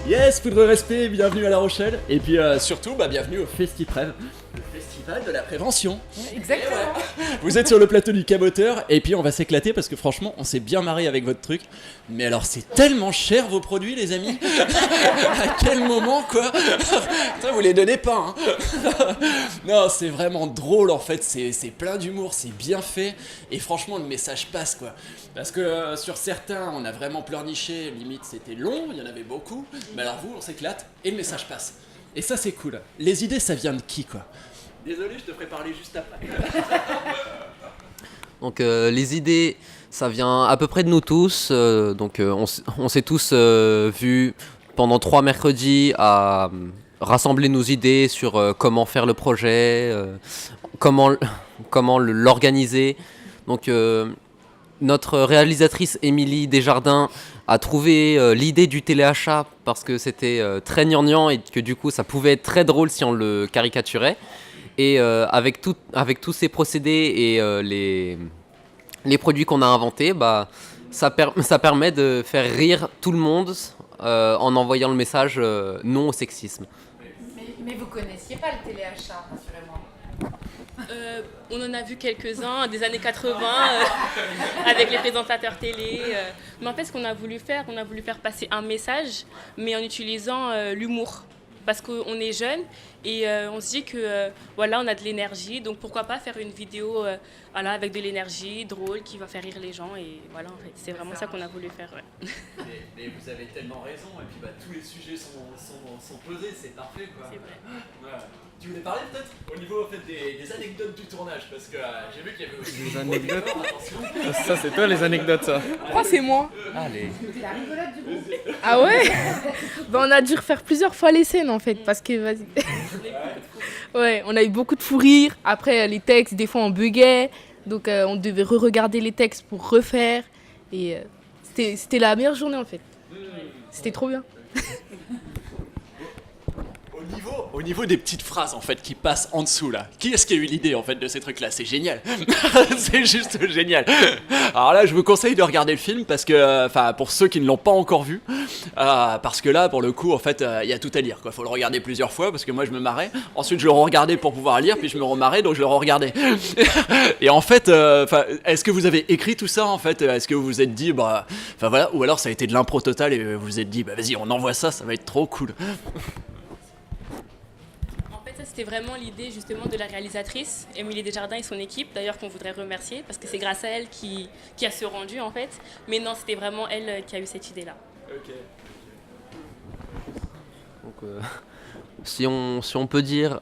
Yes, Poudre Respect, bienvenue à La Rochelle. Et puis surtout, bienvenue au FestiPrev, le festival de la prévention. Exactement. Vous êtes sur le plateau du Caboteur et puis on va s'éclater parce que franchement, on s'est bien marré avec votre truc. Mais alors, c'est tellement cher vos produits, les amis. À quel moment, quoi. Putain, vous les donnez pas, hein. Non, c'est vraiment drôle en fait. C'est plein d'humour, c'est bien fait. Et franchement, le message passe, quoi. Parce que sur certains, on a vraiment pleurniché. Limite, c'était long, il y en avait beaucoup. Mais alors vous, on s'éclate et le message passe. Et ça, c'est cool. Les idées, ça vient de qui, quoi? Désolé, je te ferai parler juste après. Donc les idées, ça vient à peu près de nous tous. On s'est tous vus pendant 3 mercredis à rassembler nos idées sur comment faire le projet, comment l'organiser. Donc notre réalisatrice Émilie Desjardins a trouvé l'idée du téléachat parce que c'était très gnangnan et que du coup ça pouvait être très drôle si on le caricaturait. Et avec tous ces procédés et les produits qu'on a inventés, ça permet de faire rire tout le monde en envoyant le message non au sexisme. Mais vous connaissiez pas le téléachat, rassurez-moi. On en a vu quelques-uns des années 80 avec les présentateurs télé. Mais en fait, ce qu'on a voulu faire, passer un message, mais en utilisant l'humour. Parce qu'on est jeunes et on se dit que voilà, on a de l'énergie, donc pourquoi pas faire une vidéo avec de l'énergie, drôle, qui va faire rire les gens. Et voilà, en fait, c'est vraiment ça qu'on a voulu faire. Ouais. Mais vous avez tellement raison, et puis tous les sujets sont posés, c'est parfait, quoi. C'est vrai. Ouais. Tu voulais parler peut-être au niveau en fait, des anecdotes du tournage, parce que j'ai vu qu'il y avait aussi des anecdotes. Attention. Ça, c'est toi les anecdotes, ça. Oh, c'est moi. Allez. C'est la rigolote du groupe. Ah ouais. On a dû refaire plusieurs fois les scènes en fait, parce que vas-y. Ouais, on a eu beaucoup de fou rire. Après, les textes, des fois on buguait, donc on devait re-regarder les textes pour refaire. Et c'était la meilleure journée en fait. C'était trop bien. Au niveau des petites phrases en fait qui passent en dessous là, qui est-ce qui a eu l'idée en fait de ces trucs là? C'est génial. C'est juste génial. Alors là je vous conseille de regarder le film parce que, pour ceux qui ne l'ont pas encore vu, parce que là pour le coup en fait il y a tout à lire quoi. Faut le regarder plusieurs fois parce que moi je me marrais. Ensuite je le re-regardais pour pouvoir lire, puis je me remarrais donc je le re-regardais. Et en fait, est-ce que vous avez écrit tout ça en fait? Est-ce que vous vous êtes dit voilà, ou alors ça a été de l'impro total et vous vous êtes dit vas-y on envoie ça va être trop cool. C'était vraiment l'idée justement de la réalisatrice, Émilie Desjardins et son équipe, d'ailleurs qu'on voudrait remercier parce que c'est grâce à elle qui a ce rendu en fait. Mais non, c'était vraiment elle qui a eu cette idée-là. Ok. Donc, si on peut dire,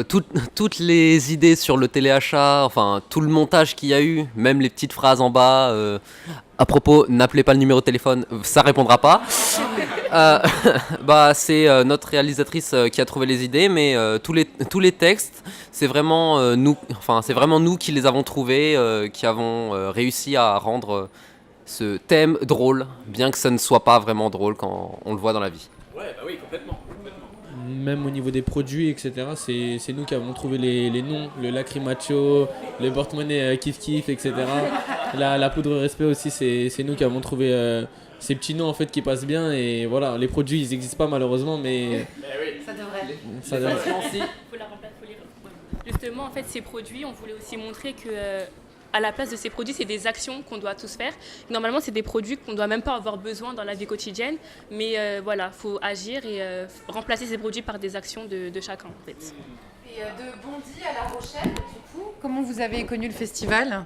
toutes les idées sur le téléachat, enfin tout le montage qu'il y a eu, même les petites phrases en bas, à propos, n'appelez pas le numéro de téléphone, ça répondra pas. C'est notre réalisatrice qui a trouvé les idées, mais tous les textes, c'est vraiment nous qui les avons trouvés, qui avons réussi à rendre ce thème drôle, bien que ça ne soit pas vraiment drôle quand on le voit dans la vie. Ouais, oui, complètement. Même au niveau des produits, etc., c'est nous qui avons trouvé les noms, le Lacrymacho, le porte-monnaie Kif Kif, etc. La poudre respect aussi, c'est nous qui avons trouvé ces petits noms en fait qui passent bien. Et voilà, les produits ils n'existent pas malheureusement, mais Ça devrait. ça devrait. Faut la remplacer, faut les... Justement, en fait, ces produits, on voulait aussi montrer que à la place de ces produits, c'est des actions qu'on doit tous faire. Normalement, c'est des produits qu'on ne doit même pas avoir besoin dans la vie quotidienne, mais voilà, faut agir et remplacer ces produits par des actions de chacun, en fait. Et de Bondy à La Rochelle, du coup, comment vous avez connu le festival?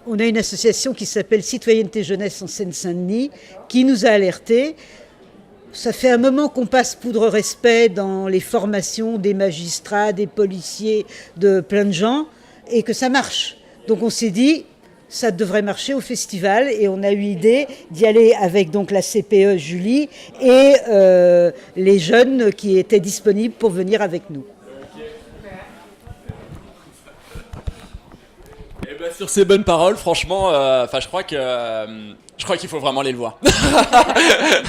On a une association qui s'appelle Citoyenneté Jeunesse en Seine-Saint-Denis qui nous a alertés. Ça fait un moment qu'on passe Poudre Respect dans les formations des magistrats, des policiers, de plein de gens, et que ça marche. Donc on s'est dit, ça devrait marcher au festival, et on a eu l'idée d'y aller avec donc la CPE Julie et les jeunes qui étaient disponibles pour venir avec nous. Sur ces bonnes paroles, franchement, je crois qu'il faut vraiment aller le voir.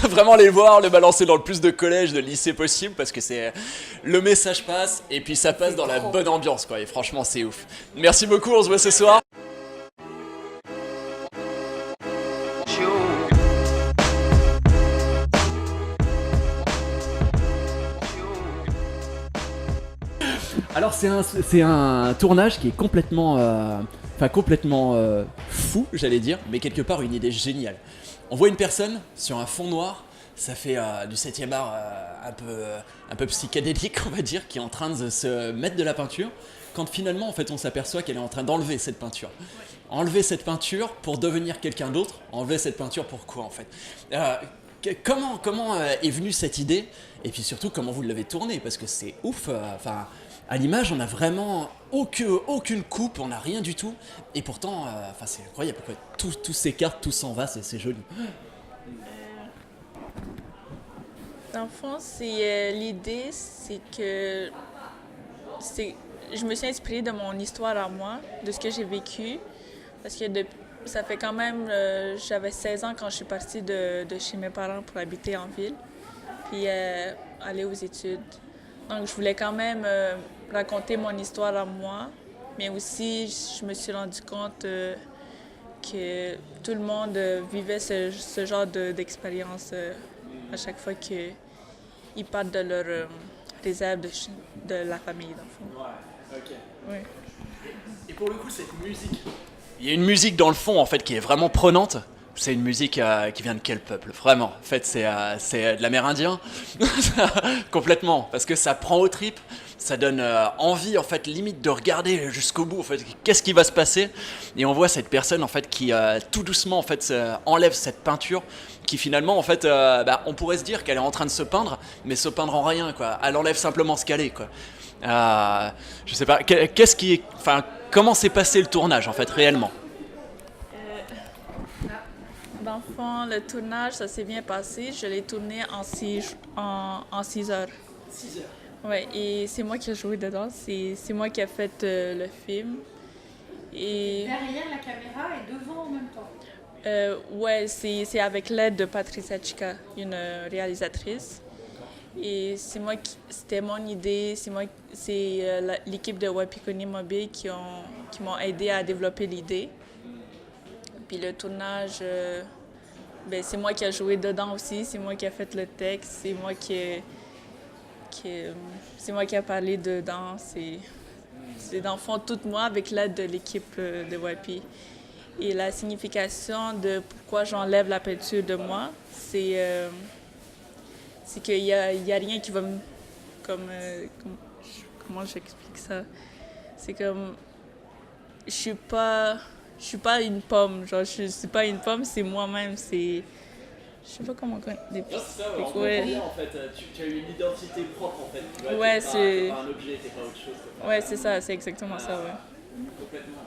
Vraiment aller le voir, le balancer dans le plus de collèges, de lycées possible, parce que le message passe, et puis ça passe dans la bonne ambiance, quoi. Et franchement, c'est ouf. Merci beaucoup, on se voit ce soir. Alors c'est un tournage qui est complètement, fou, j'allais dire, mais quelque part une idée géniale. On voit une personne sur un fond noir, ça fait du 7e art un peu psychédélique, on va dire, qui est en train de se mettre de la peinture, quand finalement en fait on s'aperçoit qu'elle est en train d'enlever cette peinture. Enlever cette peinture pour devenir quelqu'un d'autre, enlever cette peinture pour quoi en fait? Comment est venue cette idée? Et puis surtout comment vous l'avez tournée? Parce que c'est ouf, à l'image on n'a vraiment aucune coupe, on n'a rien du tout. Et pourtant, c'est incroyable, quoi. Tout s'écarte, tout s'en va, c'est joli. Dans le fond, l'idée, c'est que je me suis inspirée de mon histoire à moi, de ce que j'ai vécu. Parce que ça fait quand même, j'avais 16 ans quand je suis partie de chez mes parents pour habiter en ville, puis aller aux études. Donc je voulais quand même raconter mon histoire à moi, mais aussi je me suis rendu compte que tout le monde vivait ce genre d'expérience à chaque fois qu'ils partent de leur réserve de la famille, dans le fond. Ouais, ok. Oui. Et pour le coup, cette musique, il y a une musique dans le fond en fait qui est vraiment prenante. C'est une musique qui vient de quel peuple? Vraiment, en fait, c'est de l'amérindien, complètement, parce que ça prend aux tripes, ça donne envie, en fait, limite de regarder jusqu'au bout, en fait, qu'est-ce qui va se passer. Et on voit cette personne, en fait, qui tout doucement, en fait, enlève cette peinture, qui finalement, en fait, on pourrait se dire qu'elle est en train de se peindre, mais se peindre en rien, quoi. Elle enlève simplement ce qu'elle est, quoi. Je sais pas, comment s'est passé le tournage, en fait, réellement? Dans le fond, le tournage, ça s'est bien passé. Je l'ai tourné en 6 heures. 6 heures? Oui, et c'est moi qui ai joué dedans. C'est moi qui ai fait le film. Et Derrière la caméra et devant en même temps. ouais, c'est avec l'aide de Patricia Chica, une réalisatrice. Et c'était mon idée. C'est l'équipe de Wapikoni Mobile qui m'ont aidé à développer l'idée. Puis le tournage, c'est moi qui ai joué dedans aussi, c'est moi qui ai fait le texte, c'est moi qui a parlé dedans. C'est dans le fond tout moi avec l'aide de l'équipe de Wapi. Et la signification de pourquoi j'enlève la peinture de moi, c'est qu'il y a rien qui va me... comment j'explique ça? C'est comme... Je suis pas une pomme, genre je suis pas une pomme, c'est moi-même, je sais pas comment C'est ça, en fait, tu as eu une identité propre en fait. Ouais, t'es pas un objet, t'es pas autre chose. Ouais, c'est ça, c'est exactement ça, ouais. Complètement.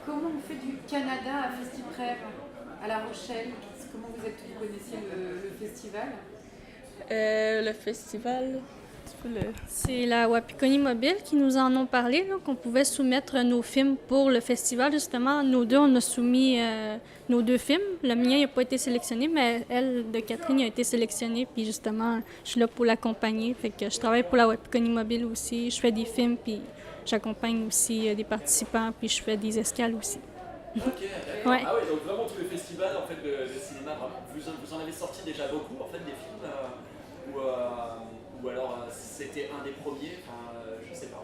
Comment on fait du Canada à Festiprêve, à La Rochelle? Comment vous connaissez le festival? Le festival, C'est la Wapikoni Mobile qui nous en ont parlé, là, qu'on pouvait soumettre nos films pour le festival. Justement, nous deux, on a soumis nos 2 films. Le mien n'a pas été sélectionné, mais elle, de Catherine, a été sélectionnée. Puis justement, je suis là pour l'accompagner. Fait que je travaille pour la Wapikoni Mobile aussi. Je fais des films, puis j'accompagne aussi des participants, puis je fais des escales aussi. Ok, d'accord. Ouais. Ah ouais, donc vraiment tous les festivals en fait, de cinéma, vraiment, vous en avez sorti déjà beaucoup en fait des films ou alors c'était un des premiers, je sais pas.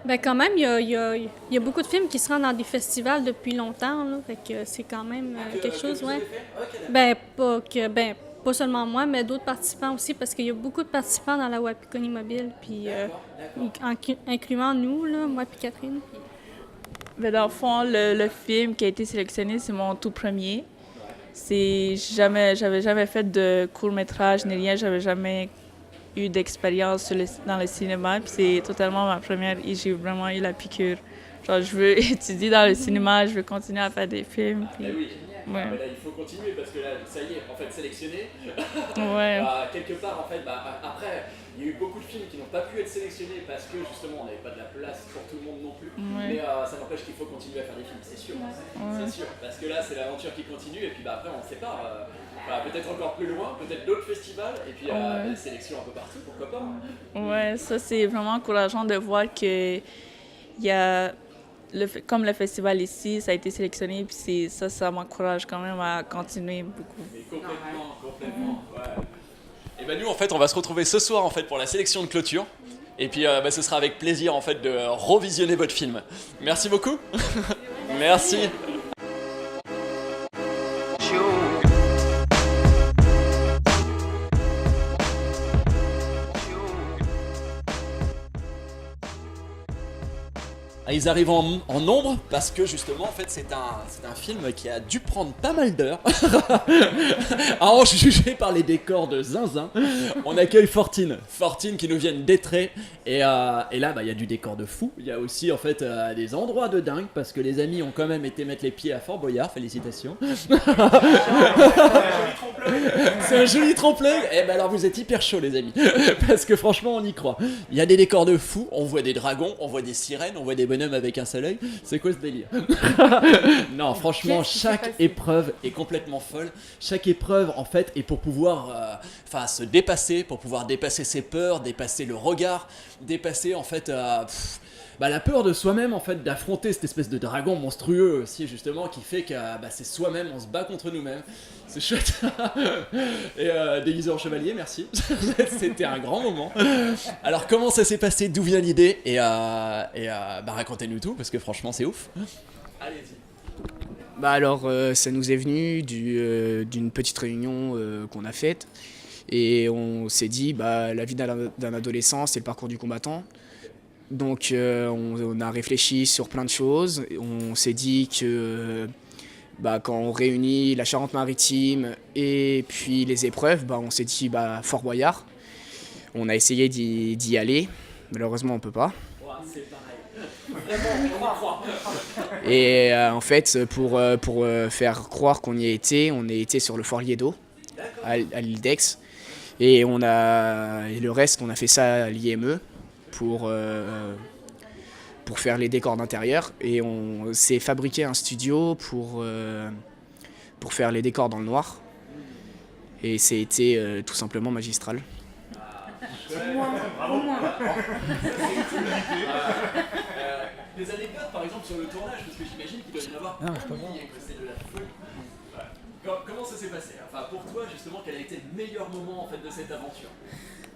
Ben quand même, il y a beaucoup de films qui se rendent dans des festivals depuis longtemps, là, fait que c'est quand même quelque chose, que vous ouais. avez fait? Ok, d'accord. Pas seulement moi, mais d'autres participants aussi, parce qu'il y a beaucoup de participants dans la Wapikoni Mobile, puis incluant nous, là, moi puis Catherine. Dans le fond, le film qui a été sélectionné, c'est mon tout premier. J'avais jamais fait de court-métrage ni rien, j'avais jamais eu d'expérience dans le cinéma, puis c'est totalement ma première et j'ai vraiment eu la piqûre. Genre, je veux étudier dans le cinéma, je veux continuer à faire des films. Puis... Oui. Ouais. Mais là, il faut continuer parce que là, ça y est, en fait, sélectionné. Ouais. Quelque part, en fait, après, il y a eu beaucoup de films qui n'ont pas pu être sélectionnés parce que justement, on n'avait pas de la place pour tout le monde non plus. Ouais. Mais ça n'empêche qu'il faut continuer à faire des films, c'est sûr. C'est sûr. Parce que là, c'est l'aventure qui continue et puis après, on ne sait pas. Peut-être encore plus loin, peut-être d'autres festivals et puis des sélections un peu partout, pourquoi pas. Ouais, ça, c'est vraiment encourageant de voir que il y a. Comme le festival ici, ça a été sélectionné, puis ça m'encourage quand même à continuer beaucoup. Mais complètement, ouais. Et ben nous, en fait, on va se retrouver ce soir en fait pour la sélection de clôture. Et puis ce sera avec plaisir en fait de revisionner votre film. Merci beaucoup. Merci. Ils arrivent en nombre parce que justement en fait c'est un film qui a dû prendre pas mal d'heures à en juger par les décors de zinzin. On accueille Fortine qui nous vient d'Étré et là il y a du décor de fou. Il y a aussi en fait des endroits de dingue parce que les amis ont quand même été mettre les pieds à Fort Boyard, félicitations. C'est un joli trompe-l'œil. Et ben alors vous êtes hyper chaud les amis parce que franchement on y croit. Il y a des décors de fou, on voit des dragons, on voit des sirènes, on voit des bonhommes avec un seul œil. C'est quoi ce délire? Non franchement chaque épreuve est complètement folle. Chaque épreuve en fait est pour pouvoir se dépasser, pour pouvoir dépasser ses peurs, dépasser le regard, dépasser en fait la peur de soi-même en fait, d'affronter cette espèce de dragon monstrueux aussi justement qui fait que c'est soi-même, on se bat contre nous-mêmes. C'est chouette. Et déguisé en chevalier, merci. C'était un grand moment. Alors comment ça s'est passé, d'où vient l'idée et racontez-nous tout parce que franchement c'est ouf. Allez-y. Alors ça nous est venu d'une petite réunion qu'on a faite et on s'est dit la vie d'un adolescent c'est le parcours du combattant. Donc on a réfléchi sur plein de choses. On s'est dit que quand on réunit la Charente-Maritime et puis les épreuves, on s'est dit Fort Boyard. On a essayé d'y aller, malheureusement on peut pas. C'est pareil. Vraiment, on y croit. Et en fait, pour faire croire qu'on y était, on est été sur le Fort Liedo, à l'île d'Aix. Et le reste, on a fait ça à l'IME pour faire les décors d'intérieur. Et on s'est fabriqué un studio pour faire les décors dans le noir. Et c'était tout simplement magistral. Des anecdotes par exemple sur le tournage, parce que j'imagine qu'il doit y en avoir et que c'est de la folie. Comment ça s'est passé? Enfin pour toi justement, quel a été le meilleur moment en fait de cette aventure?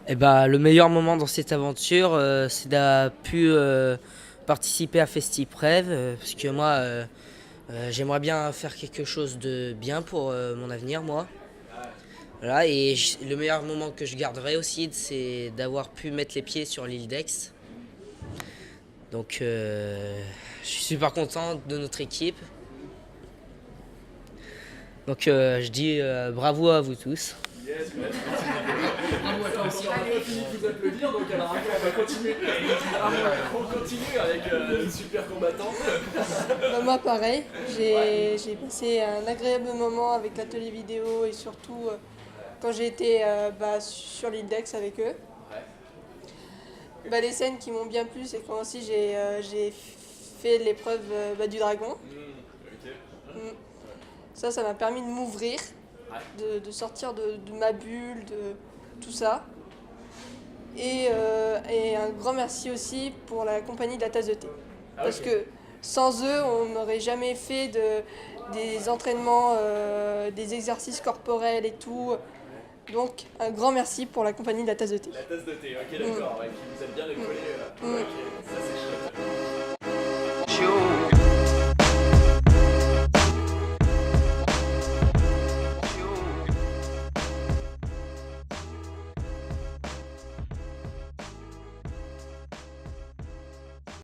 Le meilleur moment dans cette aventure, c'est d'avoir pu participer à FestiPrev, parce que moi j'aimerais bien faire quelque chose de bien pour mon avenir moi. Voilà, et le meilleur moment que je garderai aussi, c'est d'avoir pu mettre les pieds sur l'île d'Aix. Donc je suis super content de notre équipe. Donc je dis bravo à vous tous. Yes, bravo à toi aussi. On n'a pas fini de vous applaudir, donc alors on va continuer. On continue avec une super combattante. Moi pareil, j'ai passé un agréable moment avec l'atelier vidéo et surtout quand j'ai été sur l'île d'Aix avec eux. Les scènes qui m'ont bien plu, c'est quand aussi j'ai fait l'épreuve du dragon. Ça m'a permis de m'ouvrir, de sortir de ma bulle, de tout ça. Et un grand merci aussi pour la compagnie de la tasse de thé. Parce que sans eux, on n'aurait jamais fait des entraînements, des exercices corporels et tout. Donc un grand merci pour la compagnie de la tasse de thé. La tasse de thé, ok d'accord, qui vous a bien épaulé. Ok, ça c'est chouette.